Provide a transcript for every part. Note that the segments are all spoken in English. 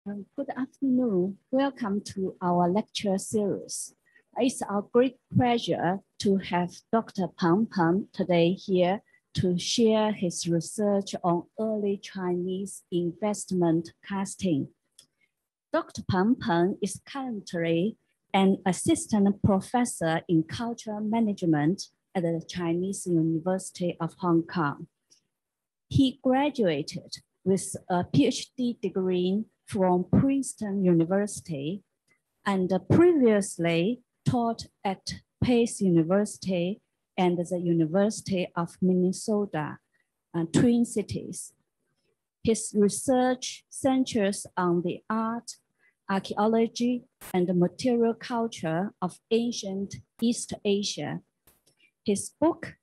Good afternoon. Welcome to our lecture series. It's our great pleasure to have Dr. Peng Peng today here to share his research on early Chinese investment casting. Dr. Peng Peng is currently an assistant professor in cultural management at the Chinese University of Hong Kong. He graduated with a PhD degree from Princeton University and previously taught at Pace University and the University of Minnesota, Twin Cities. His research centers on the art, archaeology, and material culture of ancient East Asia. His book,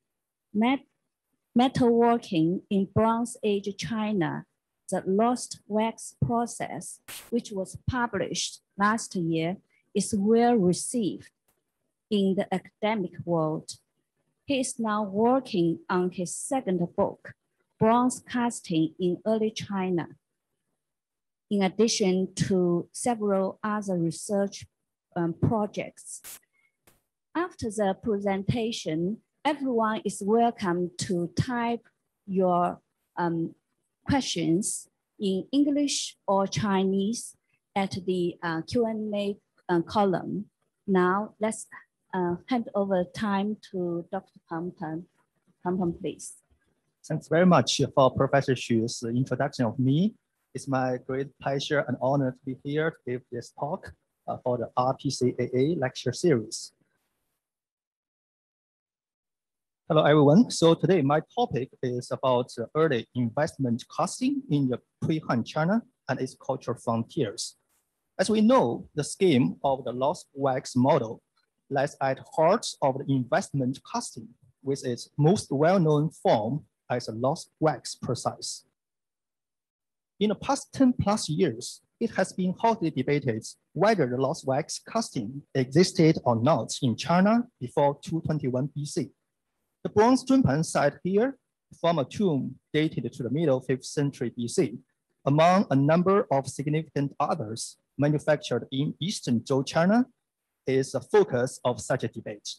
Metalworking in Bronze Age China, The Lost Wax Process, which was published last year, is well received in the academic world. He is now working on his second book, Bronze Casting in Early China, in addition to several other research projects. After the presentation, everyone is welcome to type your questions in English or Chinese at the Q&A column. Now let's hand over time to Dr. Peng Peng. Peng Peng, please. Thanks very much for Professor Xu's introduction of me. It's my great pleasure and honor to be here to give this talk for the RPCAA lecture series. Hello, everyone. So today my topic is about early investment casting in the pre-Han China and its cultural frontiers. As we know, the scheme of the lost wax model lies at heart of the investment casting, with its most well-known form as a lost wax process. In the past 10+ years, it has been hotly debated whether the lost wax casting existed or not in China before 221 BC. The bronze Zunpan site here from a tomb dated to the middle 5th century BC, among a number of significant others manufactured in Eastern Zhou, China, is a focus of such a debate.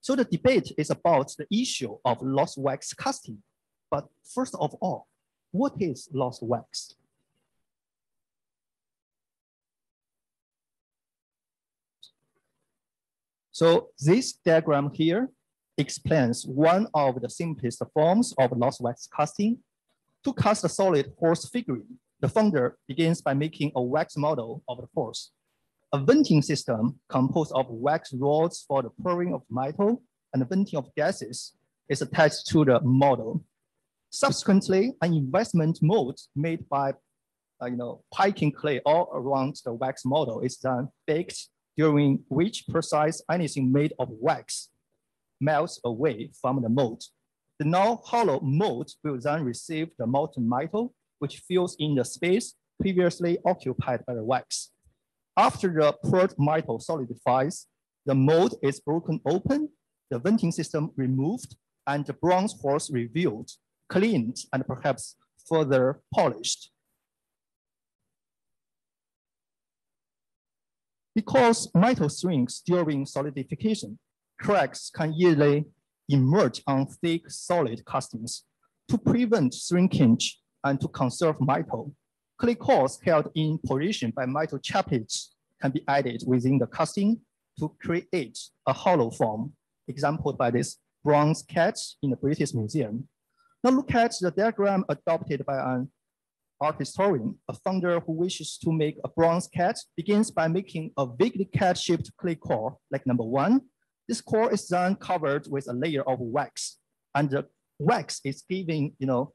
So the debate is about the issue of lost wax casting. But first of all, what is lost wax? So this diagram here explains one of the simplest forms of lost wax casting. To cast a solid horse figurine, the founder begins by making a wax model of the horse. A venting system composed of wax rods for the pouring of metal and the venting of gases is attached to the model. Subsequently, an investment mold made by piking clay all around the wax model is then baked, during which process anything made of wax melts away from the mold. The now hollow mold will then receive the molten metal, which fills in the space previously occupied by the wax. After the poured metal solidifies, the mold is broken open, the venting system removed, and the bronze horse revealed, cleaned, and perhaps further polished. Because metal shrinks during solidification, cracks can easily emerge on thick, solid castings. To prevent shrinkage and to conserve metal, clay cores held in position by metal chaplets can be added within the casting to create a hollow form, exampled by this bronze cat in the British Museum. Now look at the diagram adopted by an art historian. A founder who wishes to make a bronze cat begins by making a vaguely cat-shaped clay core, like number 1. This core is then covered with a layer of wax, and the wax is giving the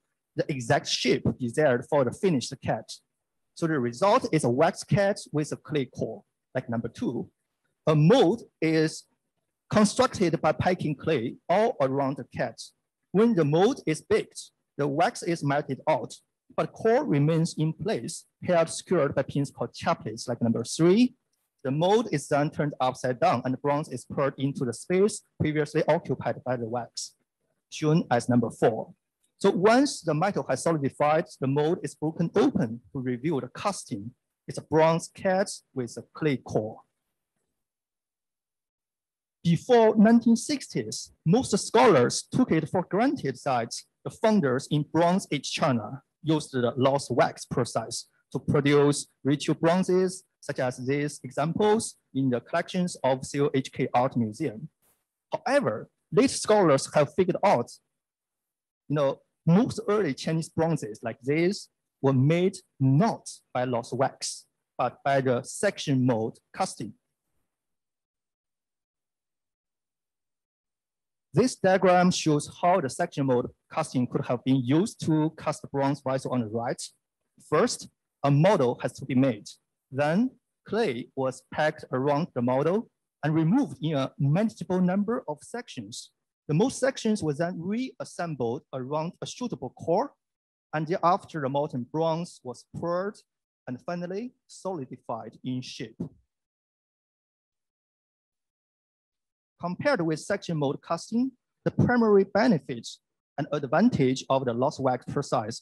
exact shape desired for the finished cat. So the result is a wax cat with a clay core, like number 2. A mold is constructed by piking clay all around the cat. When the mold is baked, the wax is melted out, but core remains in place, held secured by pins called chaplets, like number 3. The mold is then turned upside down and the bronze is poured into the space previously occupied by the wax, shown as number 4. So once the metal has solidified, the mold is broken open to reveal the casting. It's a bronze cat with a clay core. Before 1960s, most scholars took it for granted that the founders in Bronze Age China used the lost wax process to produce ritual bronzes, such as these examples in the collections of COHK Art Museum. However, late scholars have figured out, most early Chinese bronzes like these were made not by lost wax, but by the section mold casting. This diagram shows how the section mold casting could have been used to cast the bronze vessel on the right. First, a model has to be made. Then clay was packed around the model and removed in a manageable number of sections. The most sections were then reassembled around a suitable core, and thereafter the molten bronze was poured and finally solidified in shape. Compared with section mold casting, the primary benefit and advantage of the lost wax process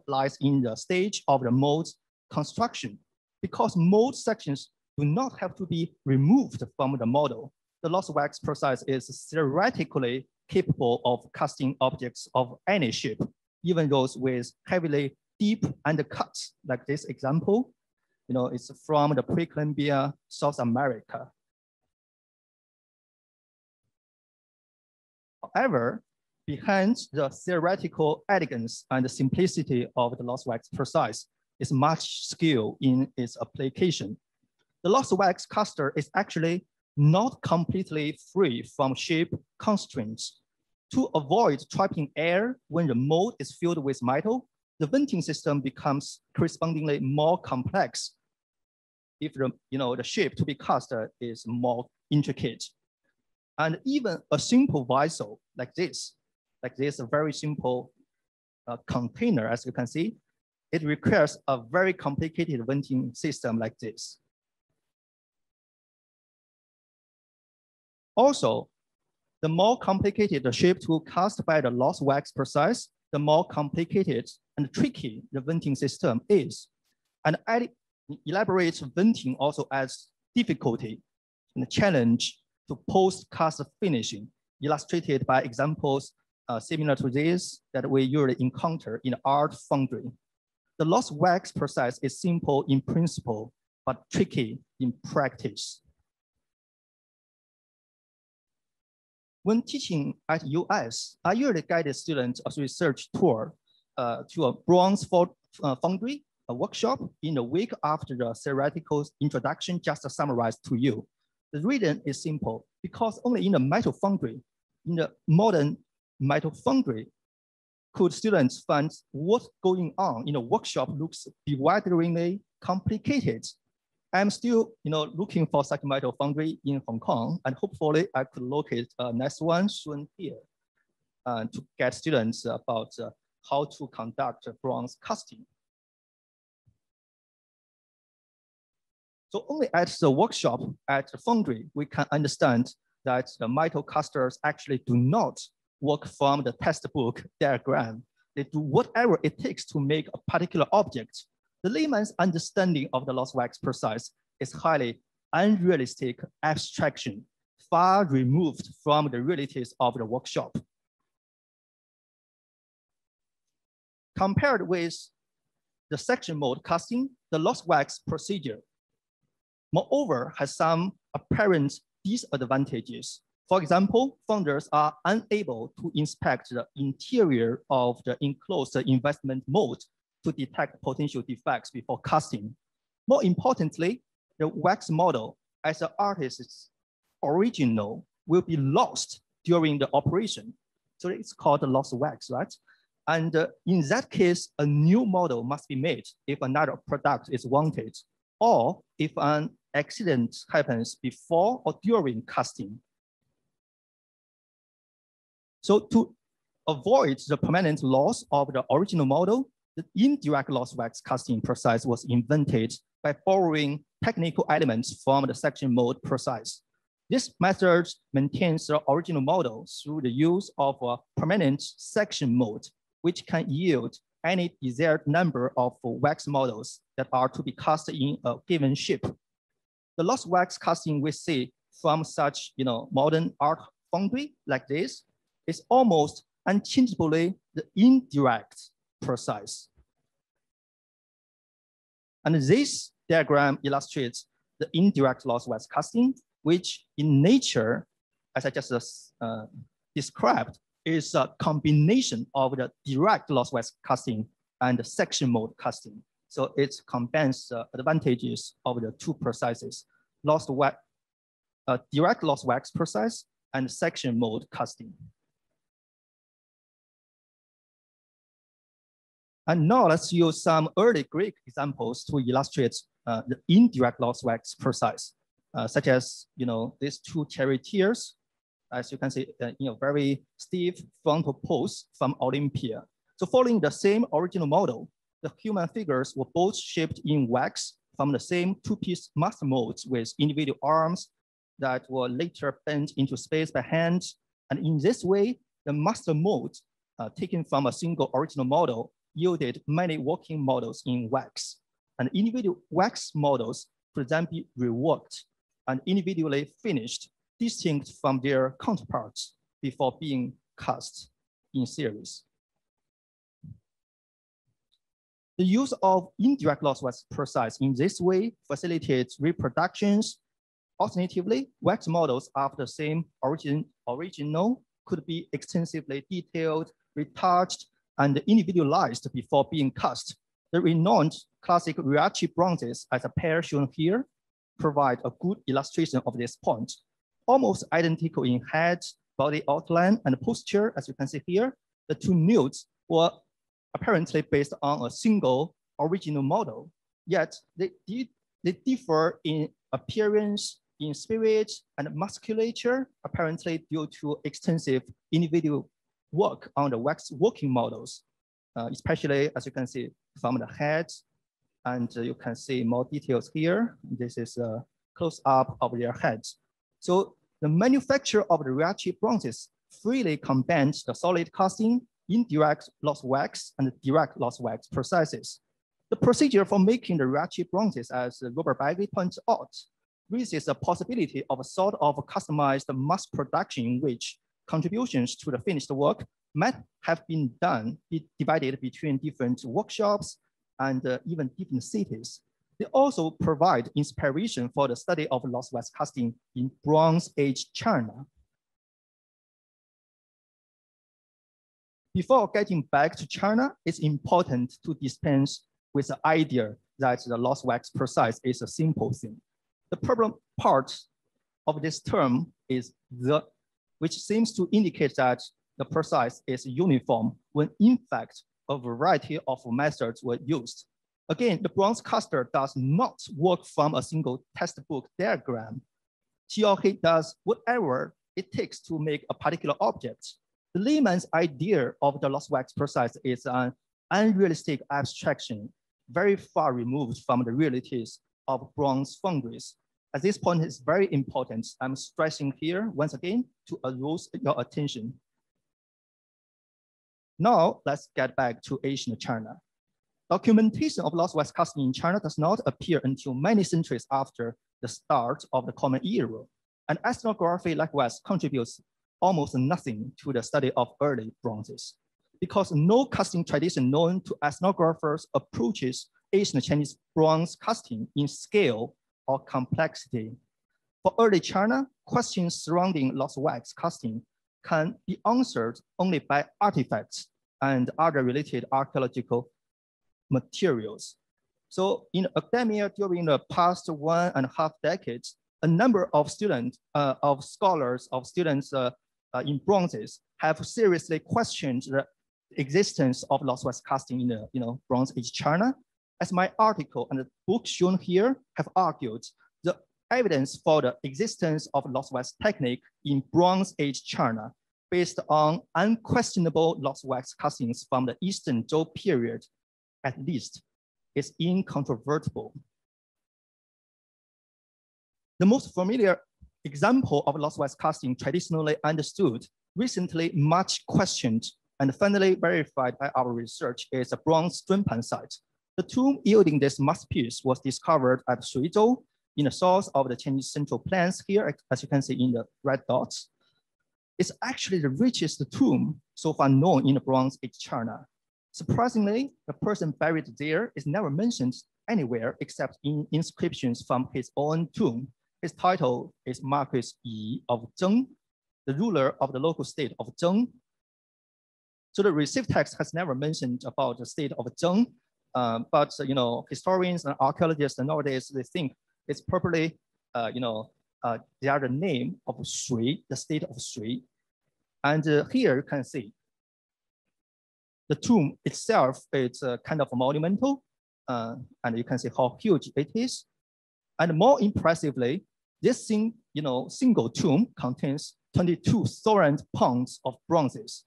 lies in the stage of the mold construction. Because mold sections do not have to be removed from the model, the lost wax process is theoretically capable of casting objects of any shape, even those with heavily deep undercuts, like this example. It's from the pre-Columbian South America. However, behind the theoretical elegance and the simplicity of the lost wax process is much skill in its application. The lost wax caster is actually not completely free from shape constraints. To avoid trapping air when the mold is filled with metal, the venting system becomes correspondingly more complex if the shape to be cast is more intricate. And even a simple vessel like this, a very simple container, as you can see, it requires a very complicated venting system like this. Also, the more complicated the shape to cast by the lost wax process, the more complicated and tricky the venting system is. And elaborate venting also adds difficulty and challenge to post-cast finishing, illustrated by examples similar to this that we usually encounter in the art foundry. The lost wax process is simple in principle, but tricky in practice. When teaching at US, I usually guide students as research tour to a bronze foundry, a workshop in the week after the theoretical introduction just summarized to you. The reason is simple, because only in the metal foundry, in the modern metal foundry, could students find what's going on in a workshop looks bewilderingly complicated. I'm still looking for such metal foundry in Hong Kong, and hopefully I could locate a next one soon here to get students about how to conduct bronze casting. So only at the workshop at the foundry, we can understand that the metal casters actually do not work from the textbook diagram. They do whatever it takes to make a particular object. The layman's understanding of the lost wax process is highly unrealistic abstraction, far removed from the realities of the workshop. Compared with the section mold casting, the lost wax procedure, moreover, has some apparent disadvantages. For example, founders are unable to inspect the interior of the enclosed investment mold to detect potential defects before casting. More importantly, the wax model as the artist's original will be lost during the operation. So it's called the lost wax, right? And in that case, a new model must be made if another product is wanted, or if an accident happens before or during casting. So to avoid the permanent loss of the original model, the indirect lost wax casting process was invented by borrowing technical elements from the section mold process. This method maintains the original model through the use of a permanent section mold, which can yield any desired number of wax models that are to be cast in a given shape. The lost wax casting we see from such modern art foundry like this is almost unchangeably the indirect process. And this diagram illustrates the indirect lost wax casting, which in nature, as I just described, is a combination of the direct lost wax casting and the section mold casting. So it combines the advantages of the two processes, direct lost wax process and section mold casting. And now let's use some early Greek examples to illustrate the indirect lost wax process, such as these two charioteers, as you can see in a very stiff frontal pose from Olympia. So following the same original model, the human figures were both shaped in wax from the same two-piece master molds with individual arms that were later bent into space by hand. And in this way, the master mold taken from a single original model yielded many working models in wax. And individual wax models could then be reworked and individually finished, distinct from their counterparts before being cast in series. The use of indirect lost wax process in this way facilitates reproductions. Alternatively, wax models of the same original could be extensively detailed, retouched, and individualized before being cast. The renowned classic Riachi bronzes, as a pair shown here, provide a good illustration of this point. Almost identical in head, body outline, and posture, as you can see here, the two nudes were apparently based on a single original model, yet they differ in appearance, in spirit, and musculature, apparently due to extensive individual work on the wax working models, especially as you can see from the head, and you can see more details here. This is a close-up of their heads. So the manufacture of the Riachi bronzes freely combines the solid casting, indirect lost wax, and direct lost wax processes. The procedure for making the Riachi bronzes, as Robert Bagley points out, raises the possibility of a sort of customized mass production in which contributions to the finished work might have been divided between different workshops and even different cities. They also provide inspiration for the study of lost wax casting in Bronze Age China. Before getting back to China, it's important to dispense with the idea that the lost wax process is a simple thing. The problem part of this term is the, which seems to indicate that the process is uniform when in fact a variety of methods were used. Again, the bronze caster does not work from a single textbook diagram. He or he does whatever it takes to make a particular object. The layman's idea of the lost wax process is an unrealistic abstraction, very far removed from the realities of bronze foundries. At this point, it's very important. I'm stressing here once again to arouse your attention. Now, let's get back to ancient China. Documentation of lost wax casting in China does not appear until many centuries after the start of the Common Era. And ethnography likewise contributes almost nothing to the study of early bronzes, because no casting tradition known to ethnographers approaches ancient Chinese bronze casting in scale or complexity. For early China, questions surrounding lost wax casting can be answered only by artifacts and other related archaeological materials. So in academia during the past 1.5 decades, a number of students, in bronzes have seriously questioned the existence of lost wax casting in the Bronze Age China. As my article and the book shown here have argued, the evidence for the existence of lost wax technique in Bronze Age China based on unquestionable lost wax castings from the Eastern Zhou period, at least, is incontrovertible. The most familiar example of lost wax casting traditionally understood, recently much questioned, and finally verified by our research is a bronze Zunpan site. The tomb yielding this masterpiece was discovered at Suizhou in the south of the Chinese Central Plains here, as you can see in the red dots. It's actually the richest tomb so far known in the Bronze Age China. Surprisingly, the person buried there is never mentioned anywhere except in inscriptions from his own tomb. His title is Marquis Yi of Zheng, the ruler of the local state of Zheng. So the received text has never mentioned about the state of Zheng, but historians and archaeologists nowadays, they think it's probably they are the name of Sui, the state of Sui. And here you can see the tomb itself is kind of monumental, and you can see how huge it is. And more impressively, this single tomb contains 22,000 pounds of bronzes.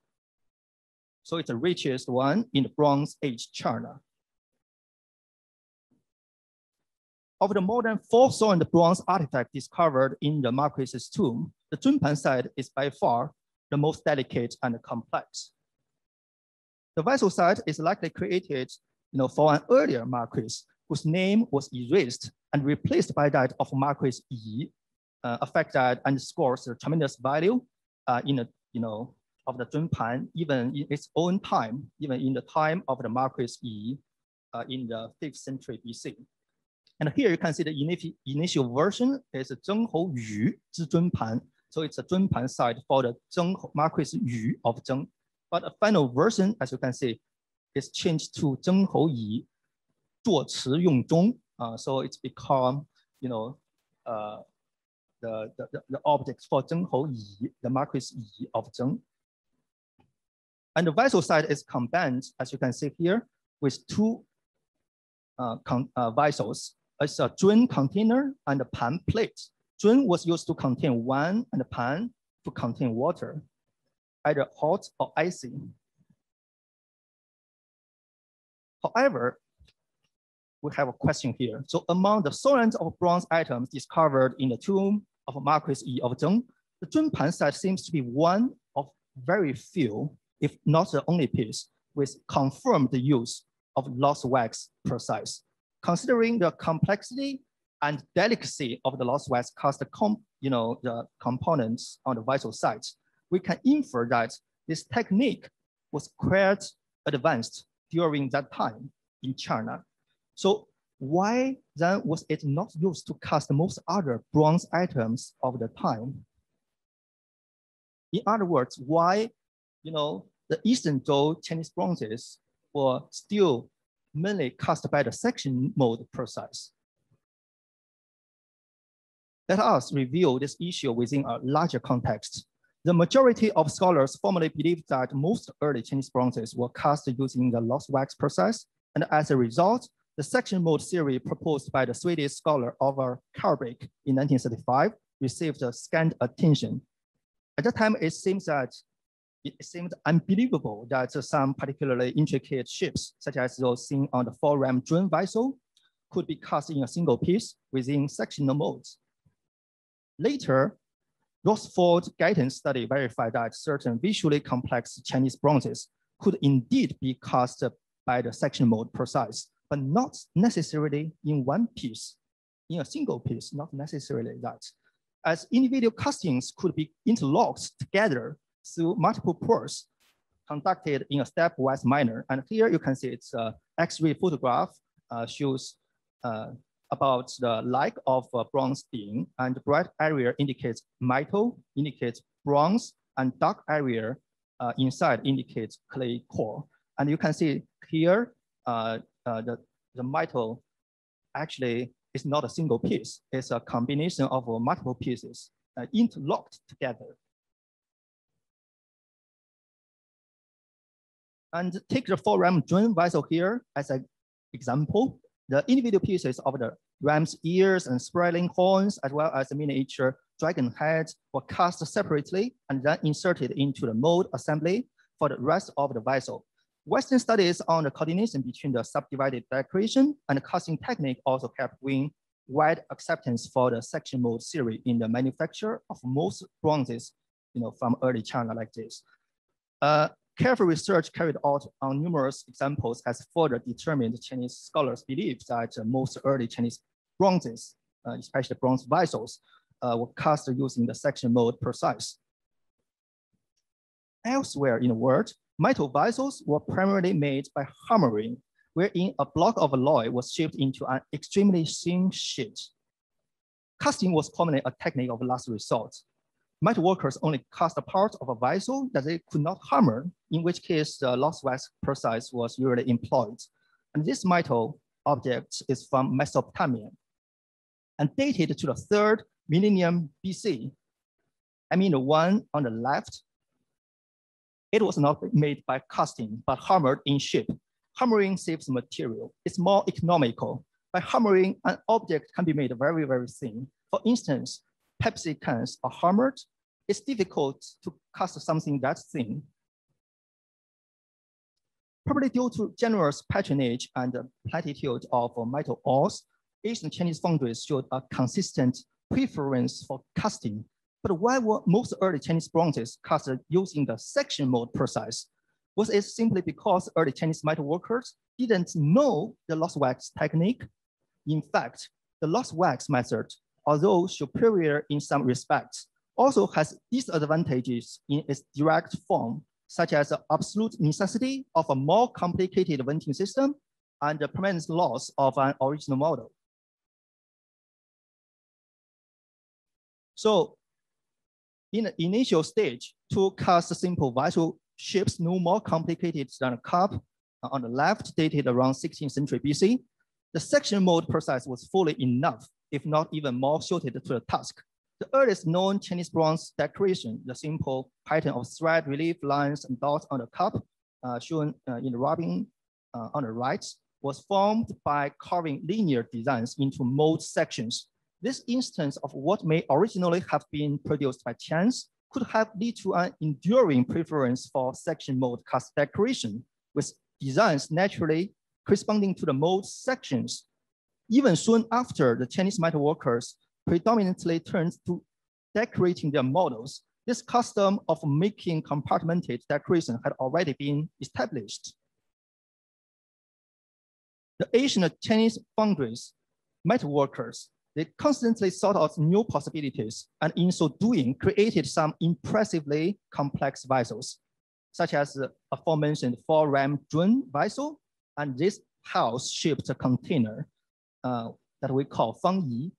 So it's the richest one in the Bronze Age China. Of the more than 4,000 bronze artifacts discovered in the Marquis's tomb, the Zunpan site is by far the most delicate and complex. The vessel site is likely created for an earlier Marquis whose name was erased and replaced by that of Marquis Yi, a fact that underscores the tremendous value of the Zunpan, even in its own time, even in the time of the Marquis Yi in the 5th century BC. And here you can see the initial version is Zhenghou Yu Zhi Zunpan. So it's a Zunpan site for the Marquis Yu of Zheng. But a final version, as you can see, is changed to Zhenghou Yi Zuo Chi Yong Zhong. So it's become, the object for Zhenghou Yi, the Marquis Yi of Zheng. And the vessel site is combined, as you can see here, with two vessels. It's a Zun container and a pan plate. Zun was used to contain wine and the pan to contain water, either hot or icy. However, we have a question here. So among the thousands of bronze items discovered in the tomb of Marquis Yi of Zheng, the Zunpan site seems to be one of very few, if not the only piece, with confirmed use of lost wax process. Considering the complexity and delicacy of the lost wax cast, the components on the vessel site, we can infer that this technique was quite advanced during that time in China. So why then was it not used to cast most other bronze items of the time? In other words, why the Eastern Zhou Chinese bronzes were still mainly cast by the section mold process? Let us review this issue within a larger context. The majority of scholars formerly believed that most early Chinese bronzes were cast using the lost wax process, and as a result, the section mold theory proposed by the Swedish scholar Oliver Karbeck in 1935 received scant attention. At that time, it seemed unbelievable that some particularly intricate shapes, such as those seen on the 4-ram Zun vessel, could be cast in a single piece within sectional molds. Later, Waterfall guidance study verified that certain visually complex Chinese bronzes could indeed be cast by the section mold process, but not necessarily in one piece, in a single piece, not necessarily that. As individual castings could be interlocked together through multiple pours conducted in a stepwise manner. And here you can see it's an X-ray photograph shows about the like of bronze being, and the bright area indicates metal, indicates bronze, and dark area inside indicates clay core. And you can see here the metal actually is not a single piece. It's a combination of multiple pieces interlocked together. And take the 4-ram Zun vessel here as an example. The individual pieces of the ram's ears and spiraling horns, as well as the miniature dragon heads, were cast separately and then inserted into the mold assembly for the rest of the vessel. Western studies on the coordination between the subdivided decoration and the casting technique also kept winning wide acceptance for the section mold theory in the manufacture of most bronzes, from early China like this. Careful research carried out on numerous examples has further determined Chinese scholars' belief that most early Chinese bronzes, especially bronze vessels, were cast using the section mode precise. Elsewhere in the world, metal vessels were primarily made by hammering, wherein a block of alloy was shaped into an extremely thin sheet. Casting was commonly a technique of last resort. Metal workers only cast a part of a vessel that they could not hammer, in which case the lost wax process was usually employed. And this metal object is from Mesopotamia and dated to the 3rd millennium BC. I mean the one on the left. It was not made by casting, but hammered in ship. Hammering saves material. It's more economical. By hammering, an object can be made very, very thin. For instance, Pepsi cans are hammered. It's difficult to cast something that thin. Probably due to generous patronage and platitude of metal ores, Asian Chinese foundries showed a consistent preference for casting. But why were most early Chinese bronzes cast using the section mode process? Was it simply because early Chinese metal workers didn't know the lost wax technique? In fact, the lost wax method, although superior in some respects, also has disadvantages in its direct form, such as the absolute necessity of a more complicated venting system and the permanent loss of an original model. So, in the initial stage, to cast simple vessel shapes no more complicated than a cup on the left, dated around 16th century BC. The section mode process was fully enough, if not even more suited to the task. The earliest known Chinese bronze decoration, the simple pattern of thread relief lines and dots on the cup, shown in the rubbing on the right, was formed by carving linear designs into mold sections. This instance of what may originally have been produced by chance could have led to an enduring preference for section mode cast decoration, with designs naturally corresponding to the mold sections. Even soon after, the Chinese metal workers predominantly turned to decorating their models. This custom of making compartmented decoration had already been established. The Asian Chinese foundries, metal workers, they constantly sought out new possibilities, and in so doing, created some impressively complex vessels, such as the aforementioned 4-ram Zhun vessel and this house-shaped container that we call Fangyi.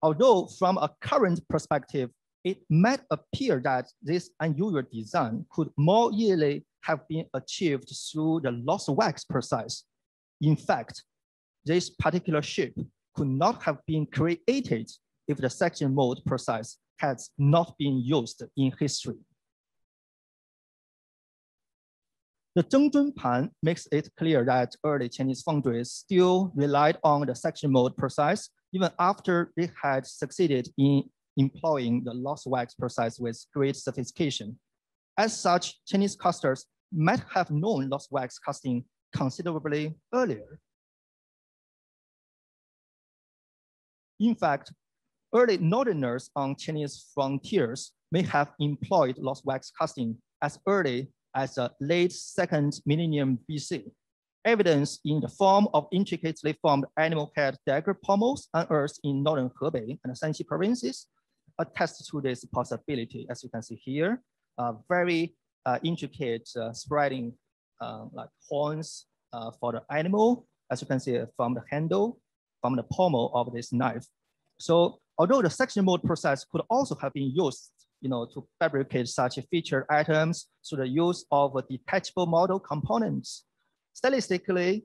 Although from a current perspective, it might appear that this unusual design could more easily have been achieved through the lost wax process. In fact, this particular shape could not have been created if the section mode process has not been used in history. The Zhengzhun Pan makes it clear that early Chinese foundries still relied on the section mode process even after they had succeeded in employing the lost wax process with great sophistication. As such, Chinese casters might have known lost wax casting considerably earlier. In fact, early northerners on Chinese frontiers may have employed lost wax casting as early as the late 2nd millennium BC. Evidence in the form of intricately formed animal head dagger pommels unearthed in northern Hebei and Shanxi provinces attest to this possibility. As you can see here, very intricate spreading like horns for the animal, as you can see from the handle, from the pommel of this knife. So although the section mode process could also have been used to fabricate such featured items through the use of detachable model components, stylistically,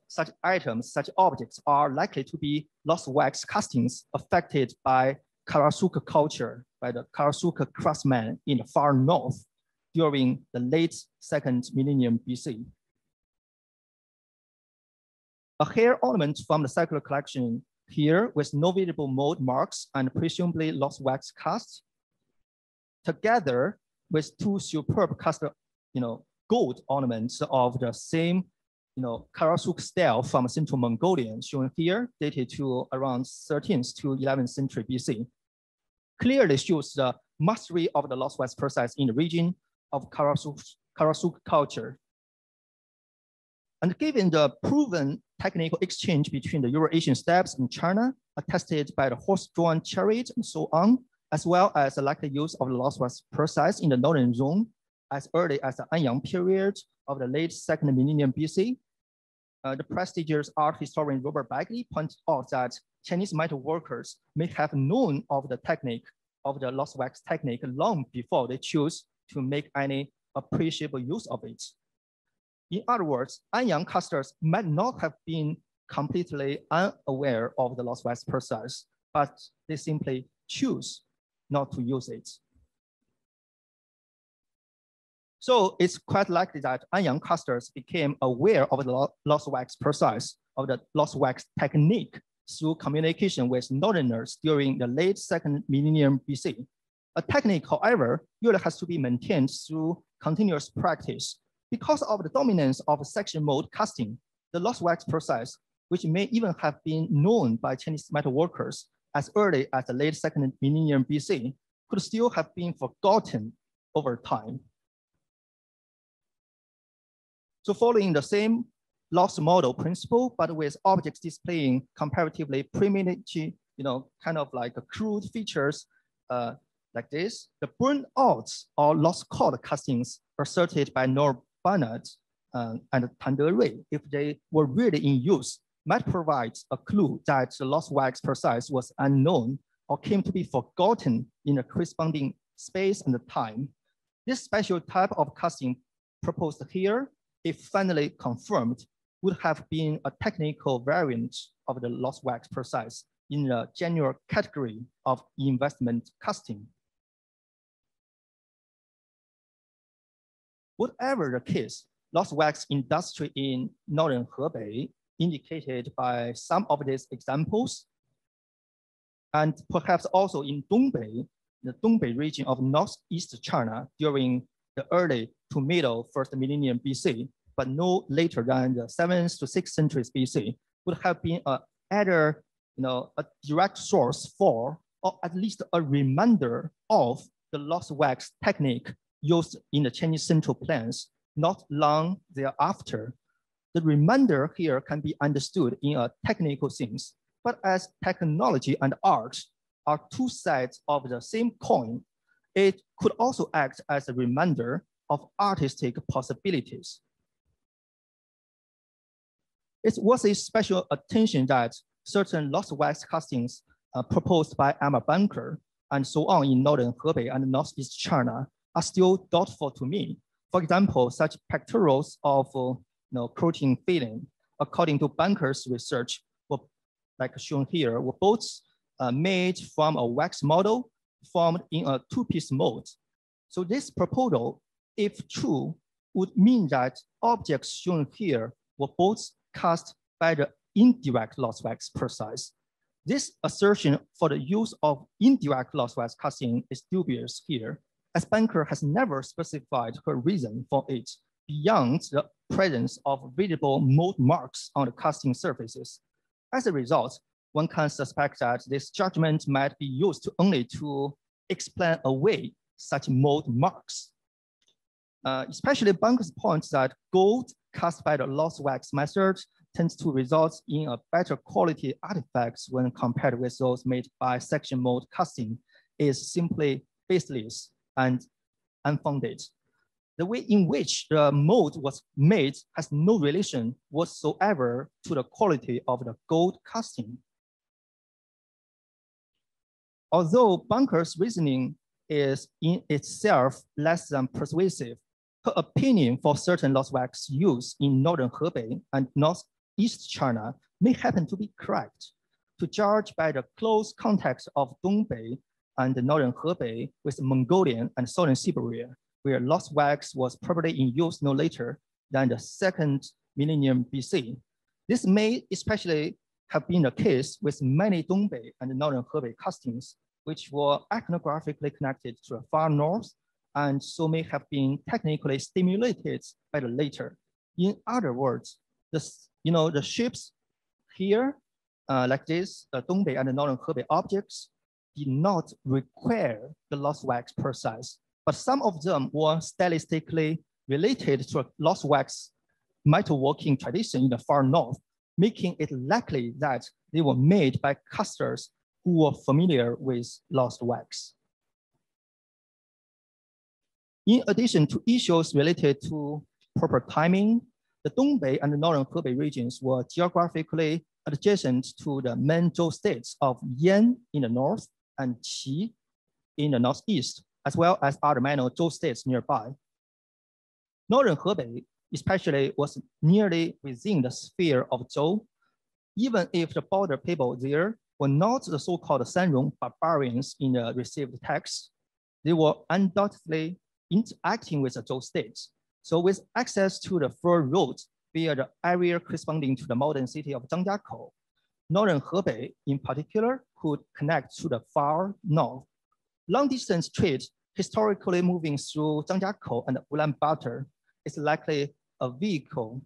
such items, such objects are likely to be lost wax castings affected by Karasuka culture, by the Karasuka craftsmen in the far north during the late 2nd millennium BC. A hair ornament from the circular collection here with no visible mold marks and presumably lost wax casts, together with 2 superb cast, gold ornaments of the same, Karasuk style from Central Mongolian, shown here, dated to around 13th to 11th century BC, clearly shows the mastery of the lost wax process in the region of Karasuk Karasuk culture. And given the proven technical exchange between the Eurasian steppes and China, attested by the horse-drawn chariot and so on, as well as the likely use of the lost wax process in the northern zone as early as the Anyang period of the late 2nd millennium BC, the prestigious art historian Robert Bagley pointed out that Chinese metal workers may have known of the technique of the lost wax technique long before they chose to make any appreciable use of it. In other words, Anyang casters might not have been completely unaware of the lost wax process, but they simply choose not to use it. So it's quite likely that Anyang casters became aware of the lost wax process, of the lost wax technique through communication with northerners during the late 2nd millennium BC. A technique, however, usually has to be maintained through continuous practice. Because of the dominance of section mold casting, the lost wax process, which may even have been known by Chinese metal workers as early as the late 2nd millennium BC, could still have been forgotten over time. So following the same lost model principle, but with objects displaying comparatively primitive, kind of like crude features like this, the burned out or lost cord castings asserted by Noel Barnett and Tande Rui, if they were really in use, might provide a clue that the lost wax process was unknown or came to be forgotten in a corresponding space and time. This special type of casting proposed here, if finally confirmed, would have been a technical variant of the lost wax process in the general category of investment casting. Whatever the case, lost wax industry in northern Hebei, indicated by some of these examples, and perhaps also in Dongbei, the Dongbei region of northeast China during the early to middle 1st millennium BC, but no later than the 7th to 6th centuries BC, would have been either a direct source for, or at least a reminder of the lost wax technique used in the Chinese Central Plains not long thereafter. The reminder here can be understood in a technical sense, but as technology and art are two sides of the same coin, it could also act as a reminder of artistic possibilities. It's worth a special attention that certain lost wax castings proposed by Emma Bunker and so on in northern Hebei and northeast China are still doubtful to me. For example, such pectorals of protein filling, according to Bunker's research, were, like shown here, were both made from a wax model formed in a two-piece mold. So this proposal, if true, would mean that objects shown here were both cast by the indirect lost wax process. This assertion for the use of indirect lost wax casting is dubious here, as Bunker has never specified her reason for it beyond the presence of visible mold marks on the casting surfaces. As a result, one can suspect that this judgment might be used only to explain away such mold marks. Especially Bunker's point that gold cast by the lost wax method tends to result in a better quality artifacts when compared with those made by section mold casting is simply baseless and unfounded. The way in which the mold was made has no relation whatsoever to the quality of the gold casting. Although Bunker's reasoning is in itself less than persuasive, her opinion for certain lost wax use in northern Hebei and northeast China may happen to be correct. To judge by the close context of Dongbei and the northern Hebei with Mongolian and southern Siberia, where lost wax was probably in use no later than the 2nd millennium BC. This may especially have been the case with many Dongbei and northern Hebei castings, which were ethnographically connected to the far north, and so may have been technically stimulated by the later. In other words, the ships here, like this, the Dongbei and the northern Hebei objects did not require the lost wax process, but some of them were stylistically related to a lost wax metalworking tradition in the far north, making it likely that they were made by casters who were familiar with lost wax. In addition to issues related to proper timing, the Dongbei and the northern Hebei regions were geographically adjacent to the main Zhou states of Yan in the north and Qi in the northeast, as well as other minor Zhou states nearby. Northern Hebei especially was nearly within the sphere of Zhou, even if the border people there were not the so-called Sanrong barbarians in the received text. They were undoubtedly interacting with the Zhou states. So with access to the fur roads via the area corresponding to the modern city of Zhangjiakou, Northern Hebei in particular could connect to the far north. Long-distance trade historically moving through Zhangjiakou and Ulaanbaatar is likely a vehicle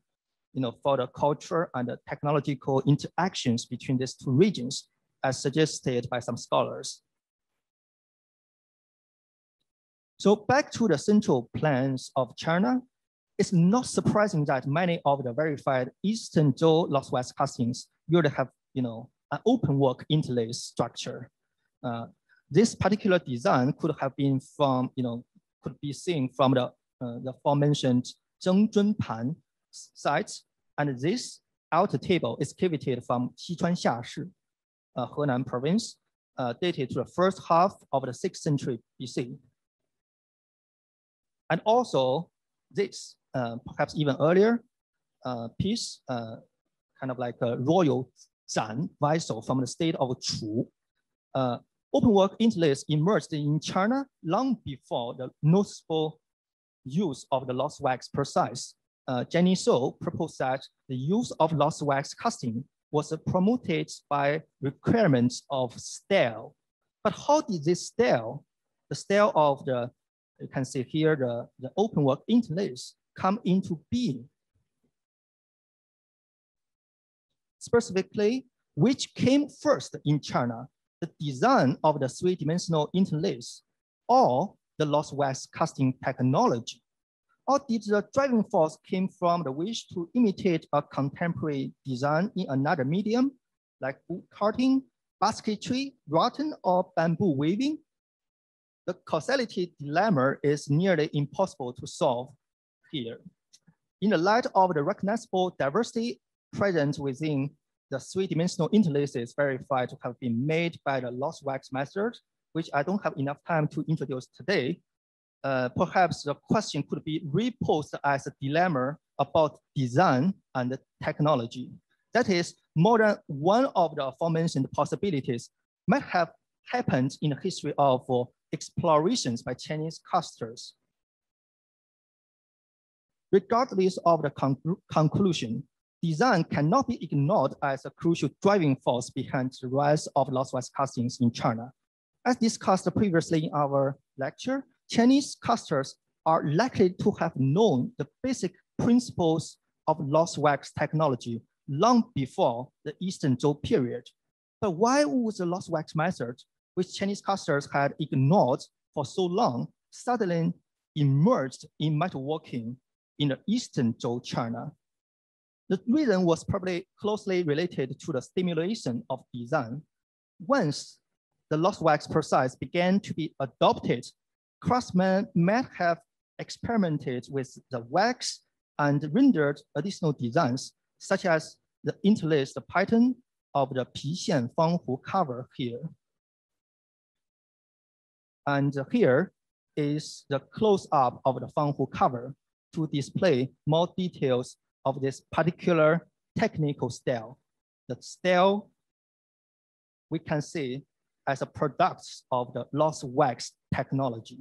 for the culture and the technological interactions between these two regions, as suggested by some scholars. So back to the central plains of China, it's not surprising that many of the verified Eastern Zhou lost wax castings usually have an open work interlace structure. This particular design could have been from, could be seen from the aforementioned Zhengjunpan sites, and this outer table is excavated from Sichuan Xiashi, Henan province, dated to the first half of the 6th century BC. And also this, perhaps even earlier, piece, kind of like a royal Zan vessel from the state of Chu. Open work interlace emerged in China long before the noticeable use of the lost wax precise. Jenny So proposed that the use of lost wax casting was promoted by requirements of style. But how did this style, the style of the, you can see here, the open work interlace come into being? Specifically, which came first in China, the design of the three-dimensional interlace or the lost wax casting technology? Or did the driving force came from the wish to imitate a contemporary design in another medium, like wood carting, basketry, rattan, or bamboo weaving? The causality dilemma is nearly impossible to solve here. In the light of the recognizable diversity present within the three-dimensional interlaces verified to have been made by the lost wax method, which I don't have enough time to introduce today, perhaps the question could be reposed as a dilemma about design and technology. That is, more than one of the aforementioned possibilities might have happened in the history of explorations by Chinese casters. Regardless of the conclusion, design cannot be ignored as a crucial driving force behind the rise of lost wax castings in China. As discussed previously in our lecture, Chinese casters are likely to have known the basic principles of lost wax technology long before the Eastern Zhou period. But why would the lost wax method, which Chinese casters had ignored for so long, suddenly emerged in metalworking in the Eastern Zhou China? The reason was probably closely related to the stimulation of design. Once the lost wax process began to be adopted, craftsmen might have experimented with the wax and rendered additional designs, such as the interlaced pattern of the Pixian Fanghu cover here. And here is the close-up of the Fanghu cover to display more details of this particular technical style. The style we can see as a product of the lost wax technology.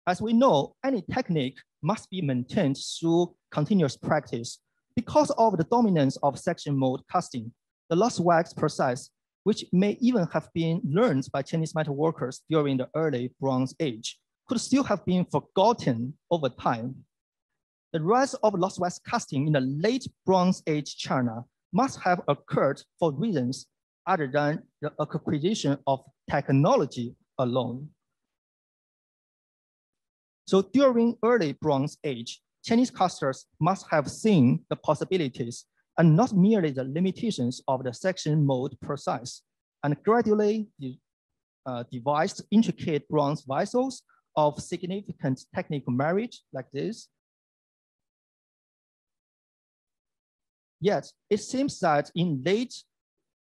As we know, any technique must be maintained through continuous practice. Because of the dominance of section mold casting, the lost wax process, which may even have been learned by Chinese metal workers during the early Bronze Age, could still have been forgotten over time. The rise of lost wax casting in the late Bronze Age China must have occurred for reasons other than the acquisition of technology alone. So during early Bronze Age, Chinese casters must have seen the possibilities and not merely the limitations of the section mold process, and gradually devised intricate bronze vessels of significant technical merit like this. Yet it seems that in late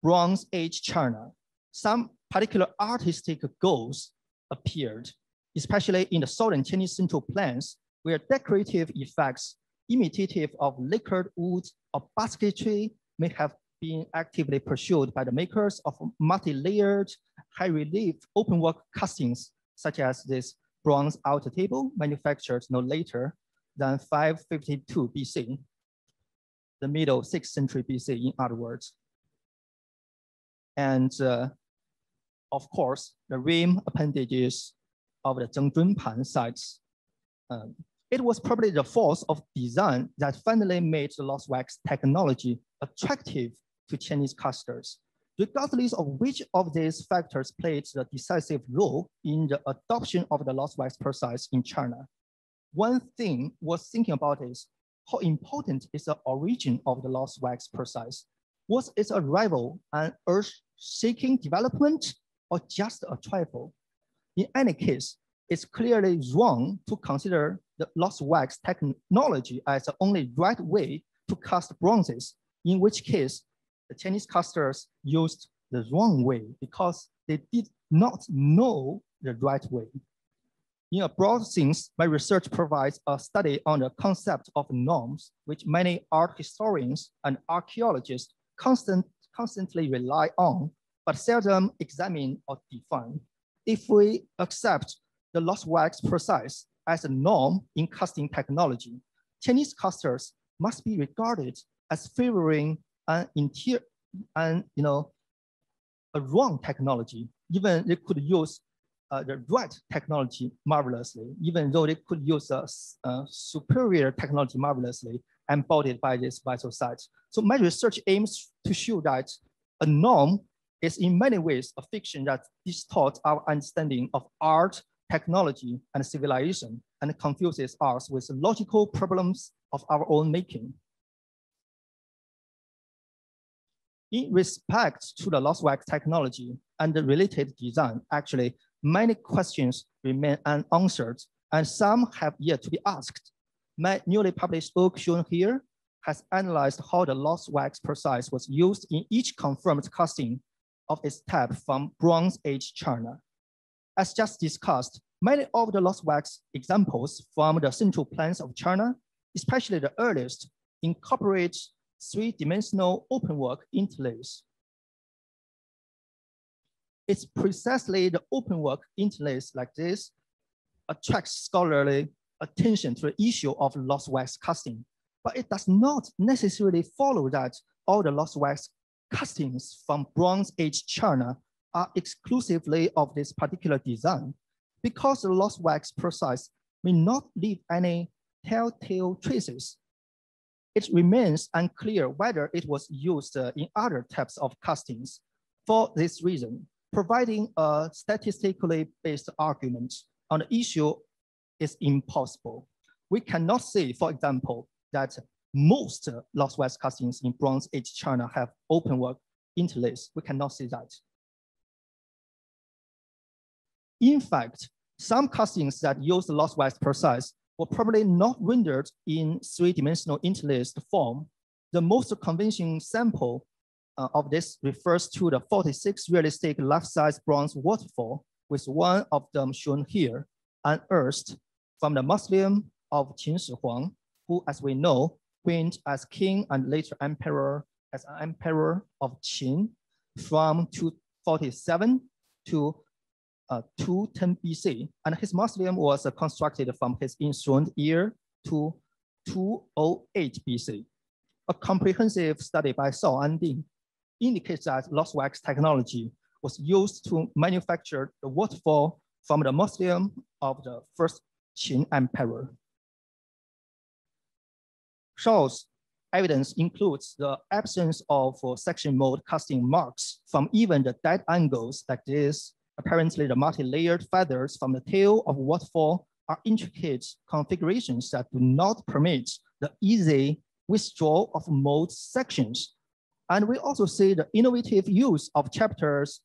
Bronze Age China, some particular artistic goals appeared, especially in the southern Chinese Central Plains, where decorative effects imitative of lacquered wood or basketry may have been actively pursued by the makers of multi-layered, high-relief openwork castings, such as this bronze altar table manufactured no later than 552 BC, the middle 6th century BC, in other words. And of course, the rim appendages of the Zhengjunpan sites. It was probably the force of design that finally made the lost wax technology attractive to Chinese casters, regardless of which of these factors played the decisive role in the adoption of the lost wax process in China. One thing worth thinking about is how important is the origin of the lost wax process? Was its arrival an earth-shaking development or just a trifle? In any case, it's clearly wrong to consider the lost wax technology as the only right way to cast bronzes, in which case the Chinese casters used the wrong way because they did not know the right way. In a broad sense, my research provides a study on the concept of norms, which many art historians and archaeologists constantly rely on, but seldom examine or define. If we accept the lost wax process as a norm in casting technology, Chinese casters must be regarded as favoring a wrong technology, even they could use the right technology marvelously, even though they could use a superior technology marvelously embodied by this vital site. So my research aims to show that a norm is in many ways a fiction that distorts our understanding of art, technology, and civilization, and confuses us with logical problems of our own making. In respect to the lost wax technology and the related design, actually, many questions remain unanswered, and some have yet to be asked. My newly published book shown here has analyzed how the lost wax process was used in each confirmed casting of its type from Bronze Age China. As just discussed, many of the lost wax examples from the Central Plains of China, especially the earliest, incorporate three-dimensional openwork interlace. It's precisely the openwork interlace like this attracts scholarly attention to the issue of lost wax casting, but it does not necessarily follow that all the lost wax castings from Bronze Age China are exclusively of this particular design, because the lost wax process may not leave any telltale traces. It remains unclear whether it was used in other types of castings. For this reason, providing a statistically based argument on the issue is impossible. We cannot say, for example, that most lost wax castings in Bronze Age China have openwork interlace. We cannot say that. In fact, some castings that use the lost wax process were probably not rendered in three-dimensional interlaced form. The most convincing sample of this refers to the 46 realistic life-size bronze waterfall, with one of them shown here, unearthed from the mausoleum of Qin Shi Huang, who, as we know, reigned as king and later emperor as an emperor of Qin from 247 to 210 BC, and his mausoleum was constructed from his enthroned year to 208 BC. A comprehensive study by Shao Anding indicates that lost wax technology was used to manufacture the waterfall from the mausoleum of the first Qin emperor. Shao's evidence includes the absence of section mold casting marks from even the dead angles like this. Apparently, the multi-layered feathers from the tail of waterfall are intricate configurations that do not permit the easy withdrawal of mold sections. And we also see the innovative use of chapters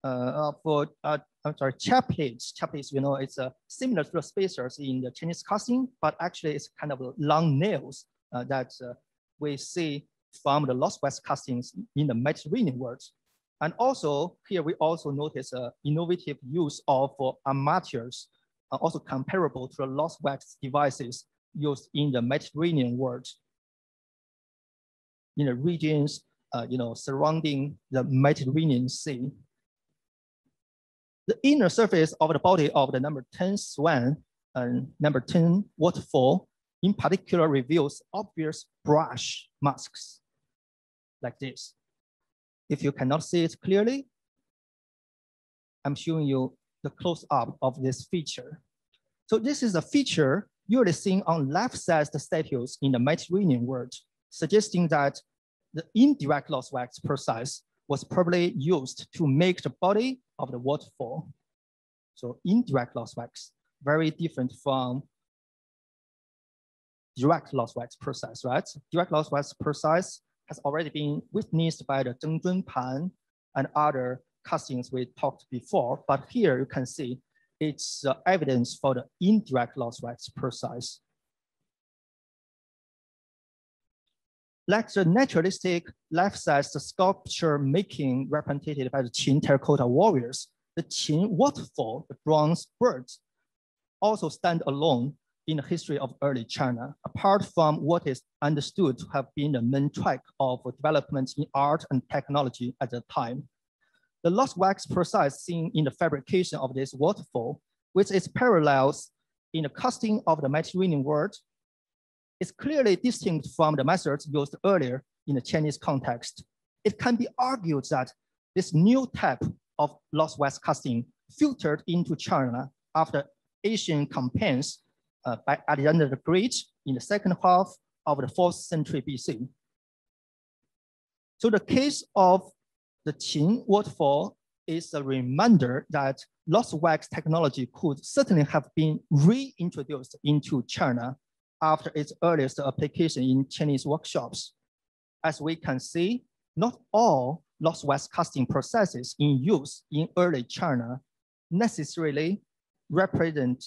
chap plates. Chap plates, you know, it's similar to the spacers in the Chinese casting, but actually it's kind of long nails that we see from the lost wax castings in the Mediterranean world. And also here we also notice innovative use of armatures, also comparable to the lost wax devices used in the Mediterranean world, in the regions surrounding the Mediterranean Sea. The inner surface of the body of the number 10 swan and number 10 waterfall in particular reveals obvious brush marks like this. If you cannot see it clearly, I'm showing you the close-up of this feature. So this is a feature usually seen on life-sized statues in the Mediterranean world, suggesting that the indirect lost wax process was probably used to make the body of the waterfall. So indirect lost wax, very different from direct lost wax process, right? Direct lost wax process has already been witnessed by the Zhengzhun Pan and other castings we talked before, but here you can see it's evidence for the indirect lost wax process. Like the naturalistic life-sized sculpture making represented by the Qin terracotta warriors, the Qin waterfall, the bronze birds, also stand alone in the history of early China, apart from what is understood to have been the main track of development in art and technology at the time. The lost wax process seen in the fabrication of this waterfall, with its parallels in the casting of the Mediterranean world, is clearly distinct from the methods used earlier in the Chinese context. It can be argued that this new type of lost wax casting filtered into China after Asian campaigns by Alexander the Great in the second half of the 4th century BC. So the case of the Qin waterfall is a reminder that lost wax technology could certainly have been reintroduced into China after its earliest application in Chinese workshops. As we can see, not all lost wax casting processes in use in early China necessarily represent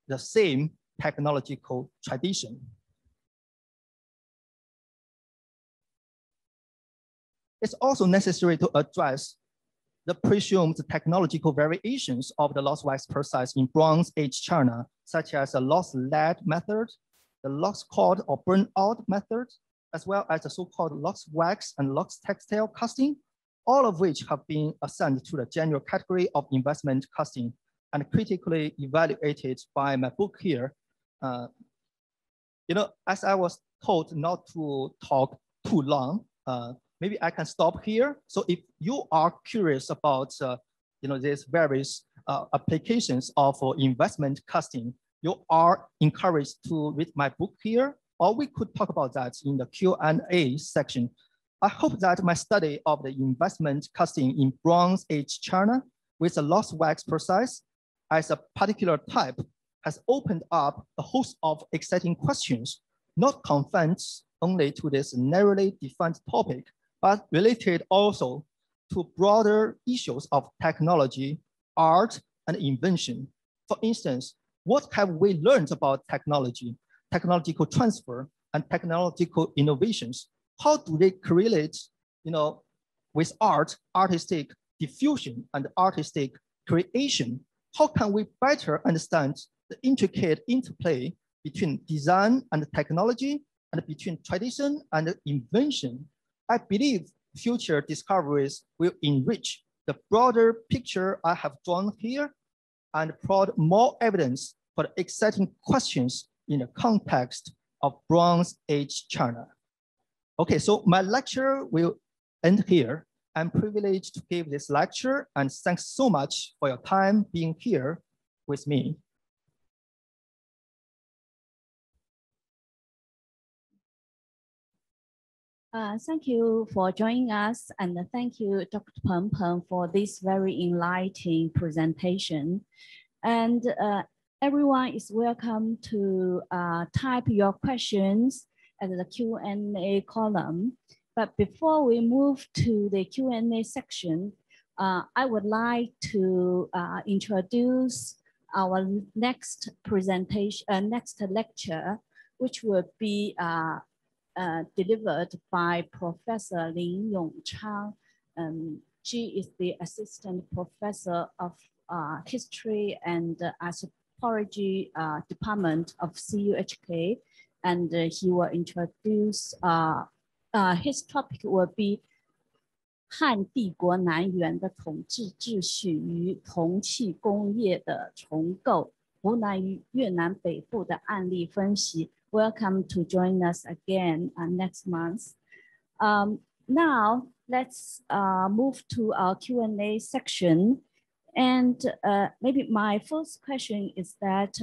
the same technological tradition. It's also necessary to address the presumed technological variations of the lost wax process in Bronze Age China, such as the lost lead method, the lost cord or burn out method, as well as the so-called lost wax and lost textile casting, all of which have been assigned to the general category of investment casting and critically evaluated by my book here. As I was told not to talk too long, maybe I can stop here. So if you are curious about these various applications of investment casting, you are encouraged to read my book here, or we could talk about that in the Q&A section. I hope that my study of the investment casting in Bronze Age China with the lost wax process as a particular type has opened up a host of exciting questions, not confined only to this narrowly defined topic, but related also to broader issues of technology, art, and invention. For instance, what have we learned about technology, technological transfer, and technological innovations? How do they correlate, with art, artistic diffusion, and artistic creation? How can we better understand the intricate interplay between design and technology, and between tradition and invention? I believe future discoveries will enrich the broader picture I have drawn here and provide more evidence for the exciting questions in the context of Bronze Age China. Okay, so my lecture will end here. I'm privileged to give this lecture, and thanks so much for your time being here with me. Thank you for joining us, and thank you, Dr. Peng, for this very enlightening presentation. And everyone is welcome to type your questions at the Q&A column. But before we move to the Q&A section, I would like to introduce our next presentation, next lecture, which will be delivered by Professor Lin Yongchang. She is the assistant professor of history and anthropology department of CUHK, and he will introduce, his topic will be 汉帝国南元的统治秩序与铜器工业的重构，湖南与越南北部的案例分析。Welcome to join us again next month. Now let's move to our Q&A section. And maybe my first question is that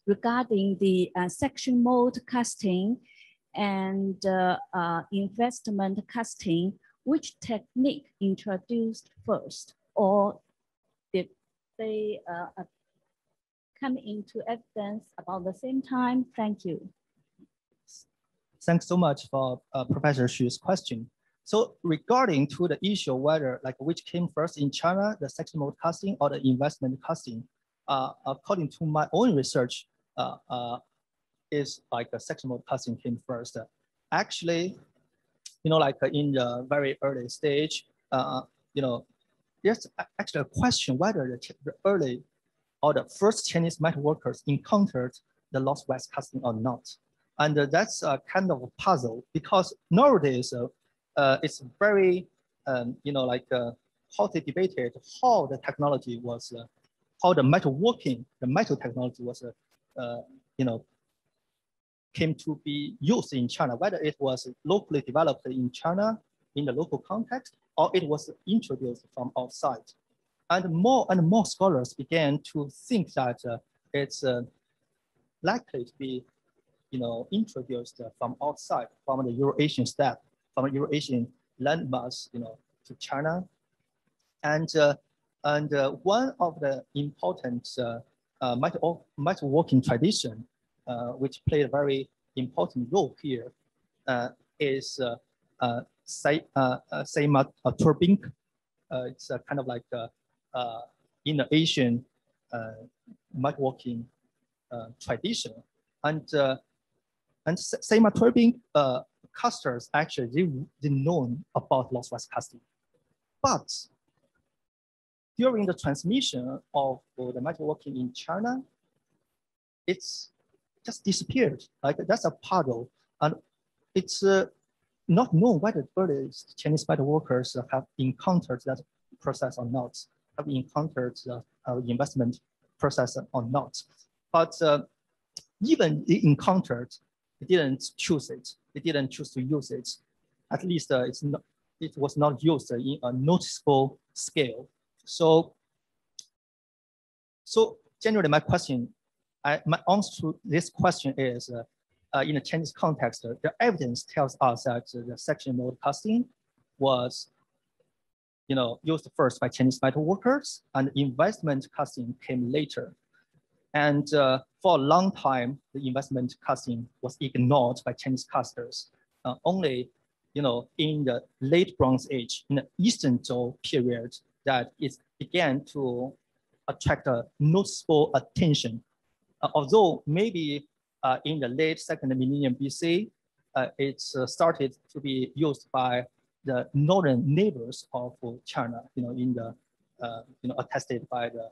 regarding the section mold casting and investment casting, which technique introduced first, or did they come into evidence about the same time? Thank you. Thanks so much for Professor Xu's question. So regarding to the issue whether like which came first in China, the section mold casting or the investment casting, according to my own research, is like a section mold casting came first. Actually, you know, like in the very early stage, you know, there's actually a question whether the early or the first Chinese metal workers encountered the lost west casting or not. And that's a kind of a puzzle because nowadays it's very, you know, like hotly debated how the technology was, how the metalworking, the metal technology was, you know, came to be used in China, whether it was locally developed in China in the local context, or it was introduced from outside. And more scholars began to think that it's likely to be, you know, introduced from outside, from the Eurasian steppe, from Eurasian landmass, you know, to China. And one of the important metalworking tradition, which played a very important role here, is turbing. It's a kind of like in the Asian metalworking tradition, and turbing casters actually they known about lost west casting, but during the transmission of the metalworking in China, it's just disappeared. Like that's a puzzle, and it's not known whether the earliest Chinese metal workers have encountered that process or not, have encountered the investment process or not. But even they encountered, they didn't choose it. They didn't choose to use it. At least it was not used in a noticeable scale. So generally, my answer to this question is, in the Chinese context, the evidence tells us that the section mold casting was, you know, used first by Chinese metal workers, and investment casting came later. And for a long time, the investment casting was ignored by Chinese casters. Only, you know, in the late Bronze Age, in the Eastern Zhou period, that it began to attract a noticeable attention. Although maybe in the late second millennium BC, it's started to be used by the northern neighbors of China, you know, in the, you know, attested by the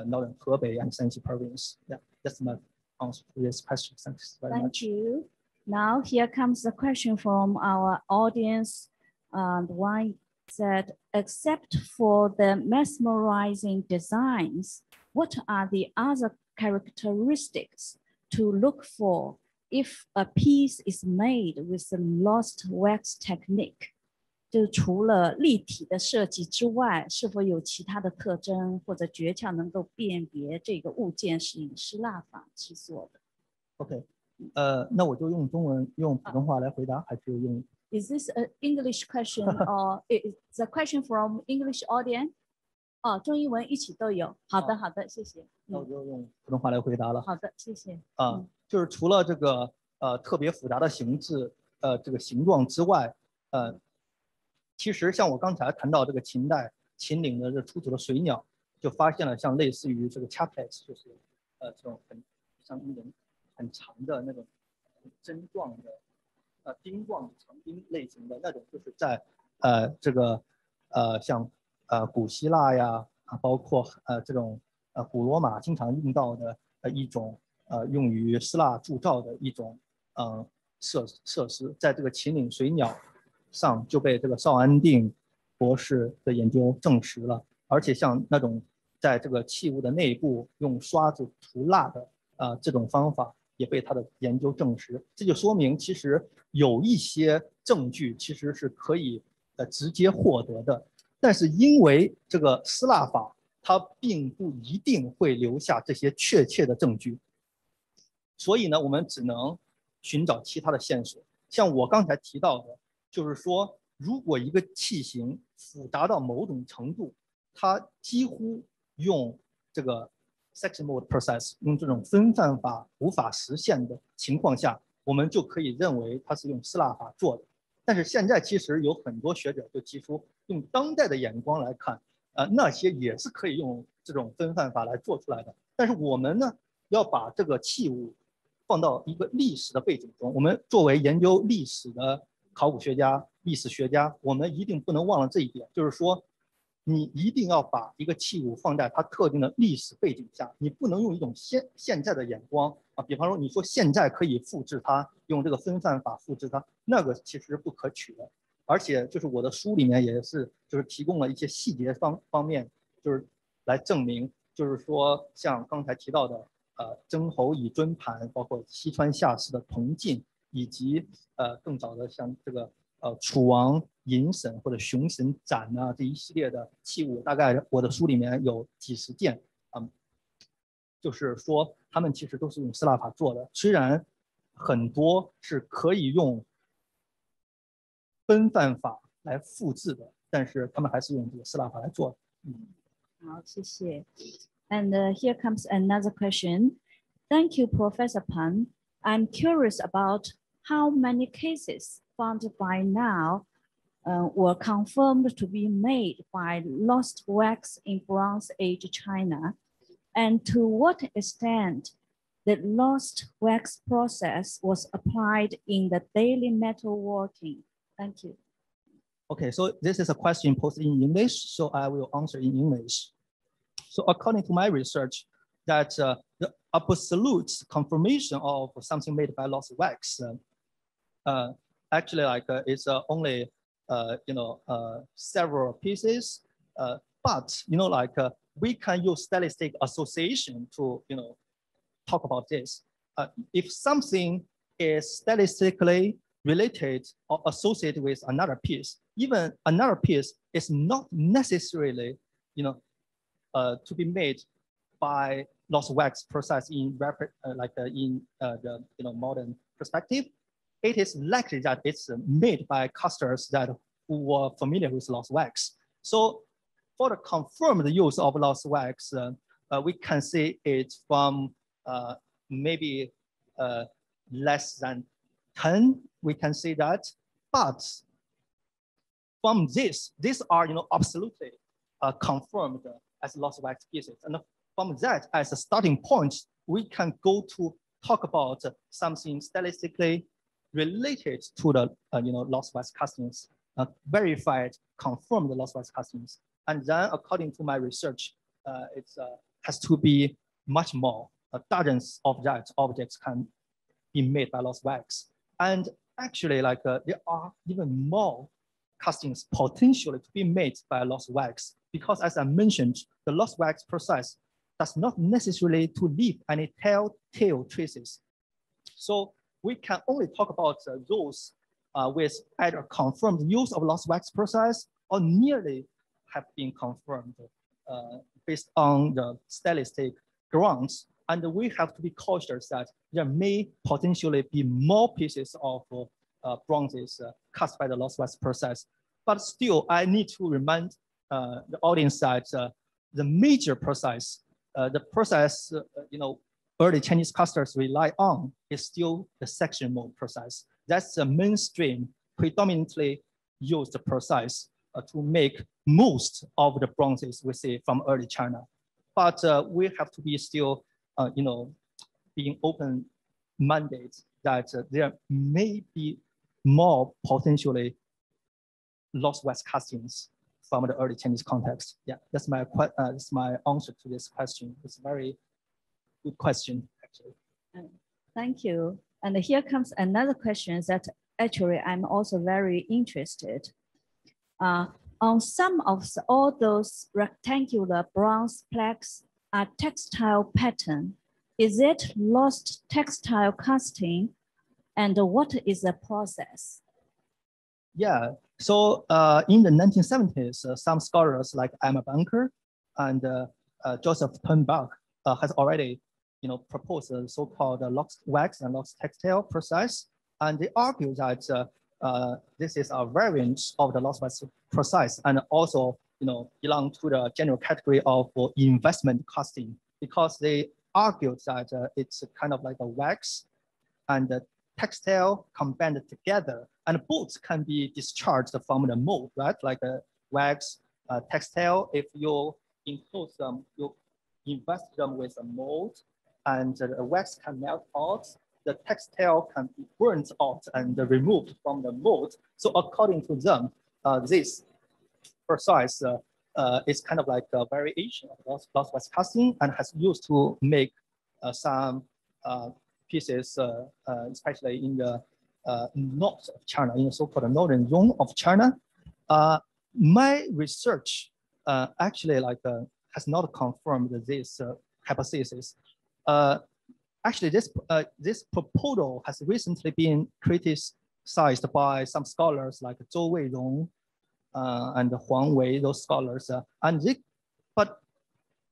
northern Hebei and Shanxi province. Yeah, that's my answer to this question. Thanks very much. Thank you. Now here comes the question from our audience. The one said, except for the mesmerizing designs, what are the other characteristics to look for if a piece is made with the lost wax technique? 就除了立体的设计之外，是否有其他的特征或者诀窍能够辨别这个物件是以失蜡法制作的 ？OK， 那我就用中文用普通话来回答，还是用 ？Is this an English question or is a question from English audience? 哦，中英文一起都有。好的，好的，谢谢。那我就用普通话来回答了。好的，谢谢。就是除了这个特别复杂的形制这个形状之外，其实像我刚才谈到这个秦代秦岭的这出土的水鸟，就发现了像类似于这个 chapters， 就是这种像那种很长的那种针状的钉状的长钉类型的那种，就是在这个像古希腊呀包括这种古罗马经常用到的一种用于丝蜡铸造的一种设施，在这个秦岭水鸟上就被这个邵安定博士的研究证实了，而且像那种在这个器物的内部用刷子涂蜡的这种方法也被他的研究证实，这就说明其实有一些证据其实是可以直接获得的，但是因为这个丝蜡法它并不一定会留下这些确切的证据，所以呢我们只能寻找其他的线索，像我刚才提到的，就是说如果一个器型复杂到某种程度，它几乎用这个 section mold process 用这种分散法无法实现的情况下，我们就可以认为它是用丝蜡法做的。但是现在其实有很多学者就提出，用当代的眼光来看，那些也是可以用这种分散法来做出来的。但是我们呢，要把这个器物放到一个历史的背景中，我们作为研究历史的考古学家、历史学家，我们一定不能忘了这一点，就是说，你一定要把一个器物放在它特定的历史背景下，你不能用一种现在的眼光比方说你说现在可以复制它，用这个分散法复制它，那个其实不可取的。而且就是我的书里面也是就是提供了一些细节方面，就是来证明，就是说像刚才提到的曾侯乙尊盘，包括西川下士的铜镜，以及更早的像这个楚王寅沈或者熊神斩这一系列的器物，大概我的书里面有几十件就是说他们其实都是用丝蜡法做的，虽然很多是可以用分散法来复制的，但是他们还是用这个丝蜡法来做的。好，谢谢。And here comes another question. Thank you, Professor Pan. I'm curious about how many cases found by now were confirmed to be made by lost wax in Bronze Age China, and to what extent the lost wax process was applied in the daily metalworking. Thank you. Okay, so this is a question posted in English, so I will answer in English. So according to my research, that the absolute confirmation of something made by lost wax actually it's only several pieces, but we can use stylistic association to talk about this. If something is stylistically related or associated with another piece, even another piece is not necessarily to be made by lost wax process in the modern perspective. It is likely that it's made by casters who were familiar with lost wax. So for the confirmed use of lost wax, we can see it from maybe less than 10, we can say that. But from these are absolutely confirmed as lost wax pieces. And from that, as a starting point, we can go to talk about something stylistically related to the lost wax castings, verified, confirmed lost wax castings. And then according to my research, it has to be much more. Dozens of that objects can be made by lost wax. And actually there are even more castings potentially to be made by lost wax, because as I mentioned, the lost wax process does not necessarily to leave any telltale traces. So we can only talk about those with either confirmed use of lost wax process or nearly have been confirmed based on the stylistic grounds. And we have to be cautious that there may potentially be more pieces of bronzes cast by the lost wax process. But still, I need to remind the audience that the major process, the process, early Chinese casters rely on is still the section mold process. That's the mainstream, predominantly used process to make most of the bronzes we see from early China. But we have to be still, being open-minded that there may be more potentially lost West castings from the early Chinese context. Yeah, that's my answer to this question. It's a very good question, actually. Thank you. And here comes another question that actually I'm also very interested. On some of all those rectangular bronze plaques are textile pattern. Is it lost textile casting? And what is the process? Yeah, so in the 1970s, some scholars like Emma Bunker and Joseph Turnbuck has already proposed the so-called lost wax and lost textile process. And they argue that this is a variant of the lost wax process and also belong to the general category of investment casting, because they argued that it's kind of like a wax and the textile combined together, and both can be discharged from the mold, right? Like a wax, textile, if you enclose them, you invest them with a mold, and the wax can melt out, the textile can be burnt out and removed from the mold. So according to them, this process is kind of like a variation of lost wax casting and has used to make some pieces, especially in the north of China, in the so-called northern zone of China. My research actually has not confirmed this hypothesis. Actually, this proposal has recently been criticized by some scholars like Zhou Weirong and Huang Wei, those scholars. But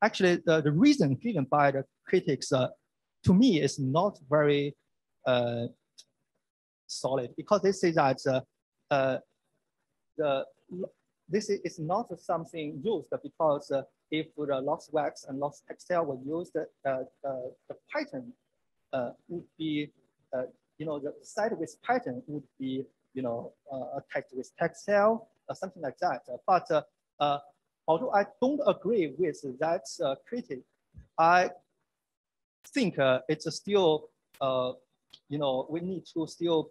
actually, the reason given by the critics to me is not very solid, because they say that this is not something used because if the lost wax and lost textile were used, the pattern would be, the side with pattern would be, attached with textile, something like that. But although I don't agree with that critic, I think it's still, we need to still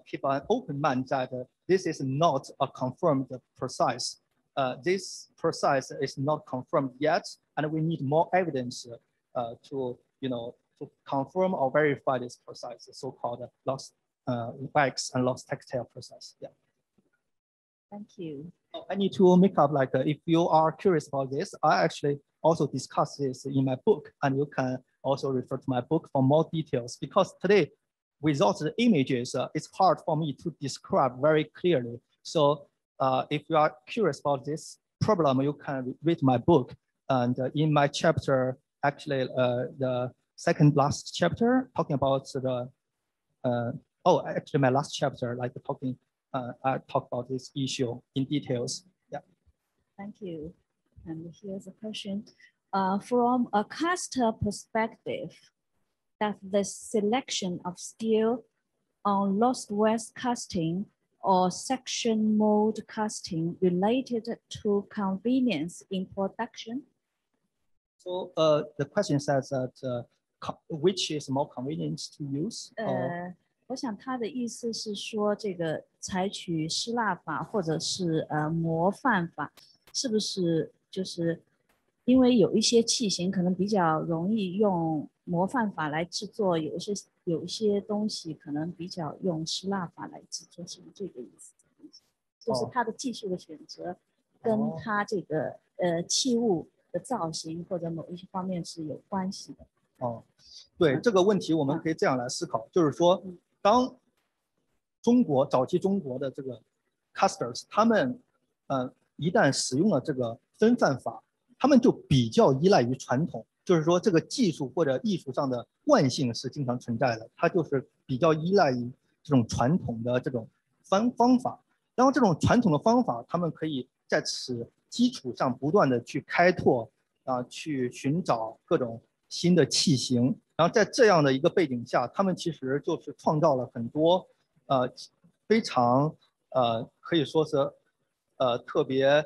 keep an open mind that this is not a confirmed process. This process is not confirmed yet, and we need more evidence to confirm or verify this process, the so-called lost wax and lost textile process. Yeah. Thank you. I need to make up, if you are curious about this, I actually also discuss this in my book, and you can also refer to my book for more details, because today, without the images, it's hard for me to describe very clearly. So if you are curious about this problem, you can read my book. And in my chapter, actually the second last chapter, talking about the, actually my last chapter, I talk about this issue in details. Yeah. Thank you. And here's a question. From a caster perspective, does the selection of steel on lost wax casting or section mold casting related to convenience in production? So the question says that which is more convenient to use? 我想他的意思是说，这个采取失蜡法或者是模范法，是不是就是因为有一些器型可能比较容易用模范法来制作，有一些东西可能比较用失蜡法来制作，是不是这个意思？就是它的技术的选择跟它这个器物的造型或者某一些方面是有关系的。对，这个问题我们可以这样来思考，就是说，当早期中国的这个 casters， 他们一旦使用了这个分范法，他们就比较依赖于传统，就是说这个技术或者艺术上的惯性是经常存在的，它就是比较依赖于这种传统的这种方法。然后这种传统的方法，他们可以在此基础上不断的去开拓去寻找各种新的器型。然后在这样的一个背景下，他们其实就是创造了很多非常可以说是特别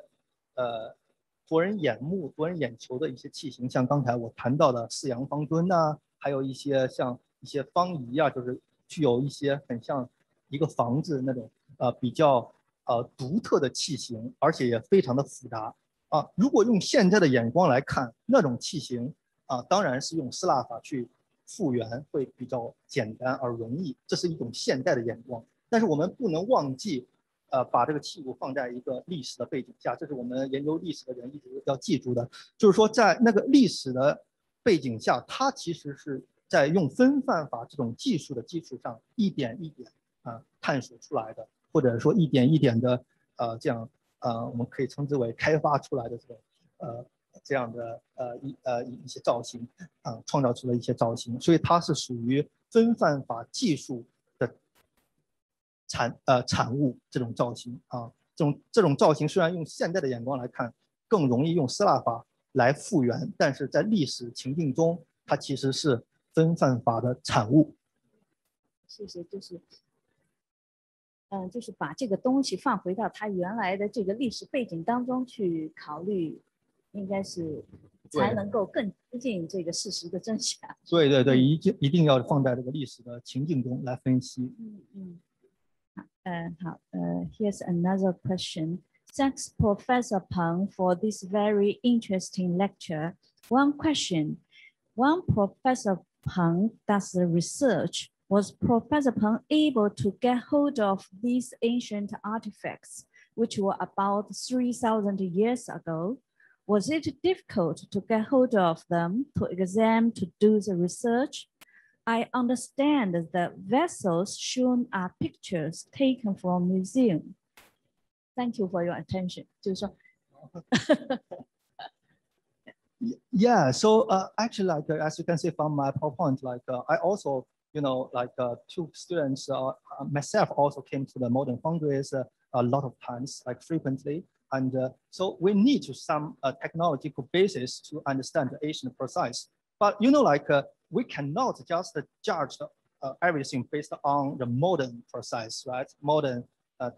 夺人眼目、夺人眼球的一些器型，像刚才我谈到的四羊方墩呐，还有一些像一些方仪啊，就是具有一些很像一个房子那种比较独特的器型，而且也非常的复杂如果用现在的眼光来看，那种器型当然是用丝蜡法去复原会比较简单而容易，这是一种现代的眼光。但是我们不能忘记，把这个器物放在一个历史的背景下，这是我们研究历史的人一直要记住的。就是说，在那个历史的背景下，它其实是在用分范法这种技术的基础上，一点一点探索出来的，或者说一点一点的这样我们可以称之为开发出来的这种这样的一些造型创造出了一些造型，所以它是属于分范法技术的产物。这种造型这种造型虽然用现在的眼光来看更容易用丝蜡法来复原，但是在历史情境中，它其实是分范法的产物。谢谢，就是把这个东西放回到它原来的这个历史背景当中去考虑，应该是才能够更接近这个事实的真相。对对对，一定要放在这个历史的情境中来分析。好，here's another question. Thanks, Professor Peng, for this very interesting lecture. One question: when Professor Peng does the research, was Professor Peng able to get hold of these ancient artifacts, which were about 3,000 years ago? Was it difficult to get hold of them, to examine, to do the research? I understand that the vessels shown are pictures taken from museum. Thank you for your attention. Yeah, so actually, like as you can see from my PowerPoint, like I also, two students, myself also came to the modern foundries a lot of times, like frequently. And so we need some technological basis to understand the Asian process. But we cannot just judge everything based on the modern process, right? Modern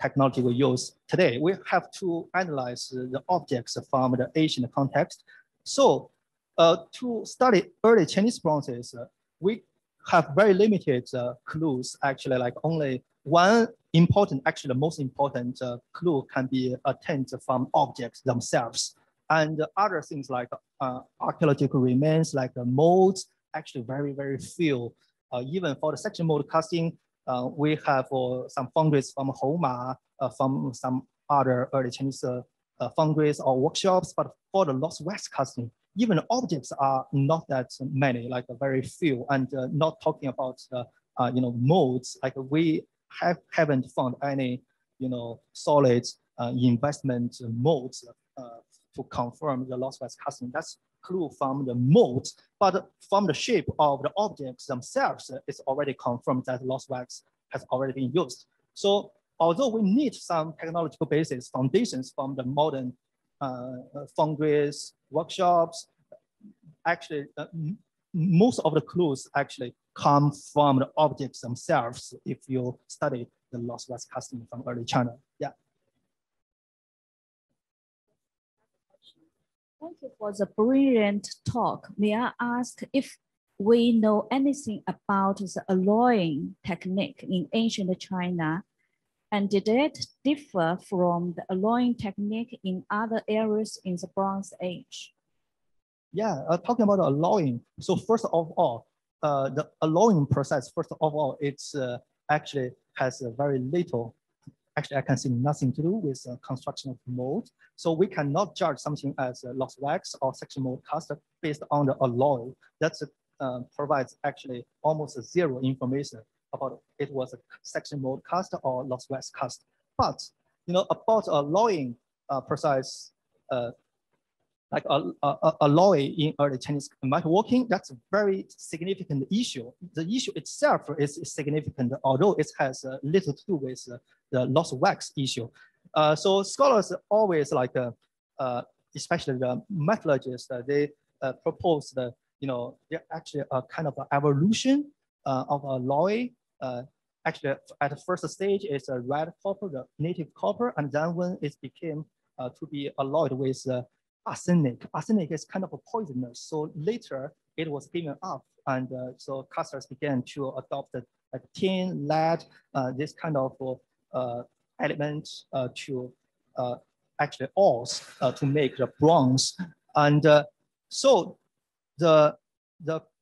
technology we use today. We have to analyze the objects from the Asian context. So to study early Chinese bronzes, we have very limited clues, actually, like only one important, actually the most important clue can be obtained from objects themselves. And other things like archaeological remains, like molds, actually very, very few. Even for the section mold casting, we have some foundries from Homa, from some other early Chinese foundries or workshops, but for the lost wax casting, even objects are not that many, like very few, and not talking about molds. Like we haven't found any, solid investment molds to confirm the lost wax casting. That's clue from the molds, but from the shape of the objects themselves, it's already confirmed that lost wax has already been used. So although we need some technological basis, foundations from the modern foundries, workshops, actually most of the clues actually come from the objects themselves if you study the lost wax casting from early China. Yeah. Thank you for the brilliant talk. May I ask if we know anything about the alloying technique in ancient China? And did it differ from the alloying technique in other areas in the Bronze Age? Yeah, talking about alloying. So first of all, the alloying process, first of all, it's actually has a very little, actually I can see nothing to do with construction of mold. So we cannot judge something as lost wax or section mold cast based on the alloy. That provides actually almost zero information about it was a section mold cast or lost wax cast. But about alloying process, like alloy in early Chinese metalworking, that's a very significant issue. The issue itself is significant, although it has little to do with the lost wax issue. So scholars always especially the metallurgists, they proposed they're actually a kind of an evolution of alloy. Actually, at the first stage, it's a red copper, the native copper, and then when it became to be alloyed with arsenic. Arsenic is kind of a poisonous, so later it was given up, and so casters began to adopt like tin, lead, this kind of elements to actually ores to make the bronze, and so the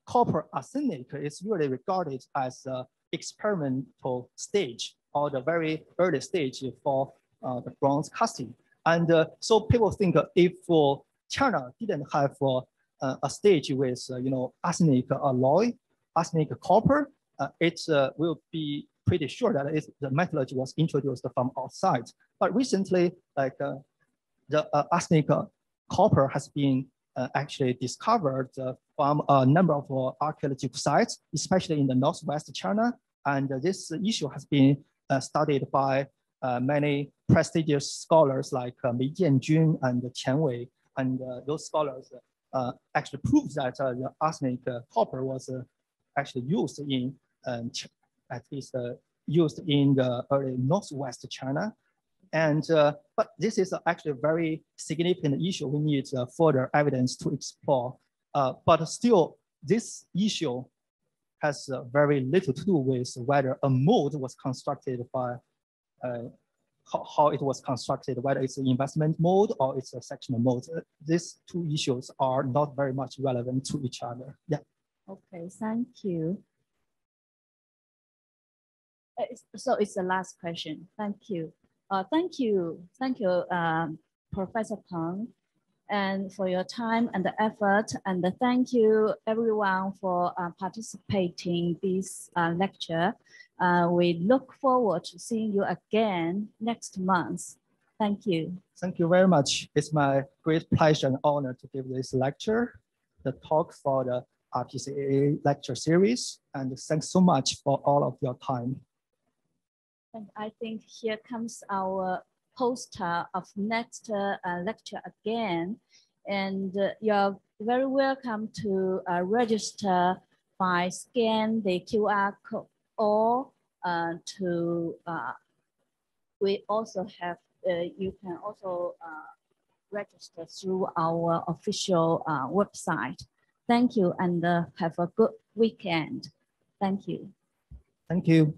copper arsenic is really regarded as a experimental stage or the very early stage for the bronze casting. And so people think if China didn't have a stage with arsenic alloy, arsenic copper, it will be pretty sure that the metallurgy was introduced from outside. But recently, like the arsenic copper has been actually discovered from a number of archaeological sites, especially in the northwest China. And this issue has been studied by many prestigious scholars like Mei Jianjun and Qian Wei. And those scholars actually prove that the arsenic copper was actually used in, at least used in the early northwest China. And but this is actually a very significant issue. We need further evidence to explore. But still, this issue has very little to do with whether a mold was constructed by how it was constructed, whether it's an investment mold or it's a sectional mold. These two issues are not very much relevant to each other. Yeah. Okay, thank you. So it's the last question. Thank you. Thank you, Professor Peng, and for your time and the effort, and thank you everyone for participating in this lecture. We look forward to seeing you again next month. Thank you. Thank you very much. It's my great pleasure and honor to give this lecture, the talk for the RPCAA lecture series, and thanks so much for all of your time. And I think here comes our poster of next lecture again. And you're very welcome to register by scan the QR code, or we also have, you can also register through our official website. Thank you, and have a good weekend. Thank you. Thank you.